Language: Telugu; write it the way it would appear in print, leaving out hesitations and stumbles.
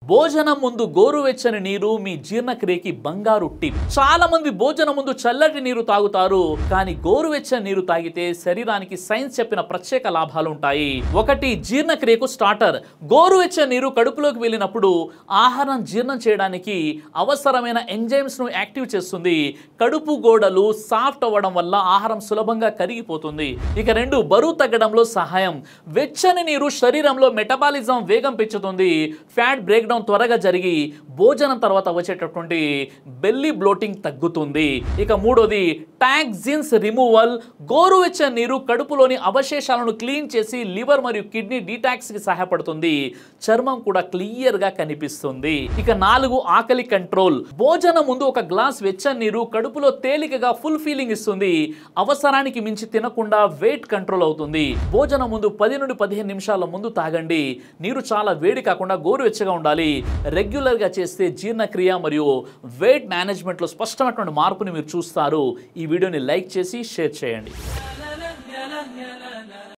భోజనం ముందు గోరువెచ్చని నీరు మీ జీర్ణక్రియకి బంగారు టిప్. చాలా మంది భోజనం ముందు చల్లటి నీరు తాగుతారు, కానీ గోరువెచ్చని నీరు తాగితే శరీరానికి సైన్స్ చెప్పిన ప్రత్యేక లాభాలు ఉంటాయి. ఒకటి, జీర్ణక్రియకు స్టార్టర్. గోరువెచ్చని నీరు కడుపులోకి వెళ్ళినప్పుడు ఆహారం జీర్ణం చేయడానికి అవసరమైన ఎంజైమ్స్ ను యాక్టివ్ చేస్తుంది. కడుపు గోడలు సాఫ్ట్ అవ్వడం వల్ల ఆహారం సులభంగా కరిగిపోతుంది. ఇక రెండు, బరువు తగ్గడంలో సహాయం. వెచ్చని నీరు శరీరంలో మెటబాలిజం వేగం పెంచుతుంది. ఫ్యాట్ బ్రేక్ డౌన్ త్వరగా జరిగి భోజనం తర్వాత వచ్చేటటువంటి బెల్లీ బ్లోటింగ్ తగ్గుతుంది. ఇక మూడోది, టాక్సిన్స్ రిమూవల్. గోరువెచ్చని నీరు కడుపులోని అవశేషాలను క్లీన్ చేసి లివర్ మరియు కిడ్నీ డీటాక్స్ కి సహాయపడుతుంది. చర్మం కూడా క్లియర్ గా కనిపిస్తుంది. ఇక నాలుగు, ఆకలి కంట్రోల్. భోజనం ముందు ఒక గ్లాస్ వెచ్చని నీరు కడుపులో తేలికగా ఫుల్ ఫీలింగ్ ఇస్తుంది. అవసరానికి మించి తినకుండా వెయిట్ కంట్రోల్ అవుతుంది. భోజనం ముందు 10 నుండి 15 నిమిషాల ముందు తాగండి. నీరు చాలా వేడి కాకుండా గోరువెచ్చగా ఉండాలి. రెగ్యులర్ గా చేస్తే జీర్ణక్రియ మరియు వెయిట్ మేనేజ్మెంట్ లో స్పష్టమైనటువంటి మార్పుని మీరు చూస్తారు. ఈ వీడియోని లైక్ చేసి షేర్ చేయండి.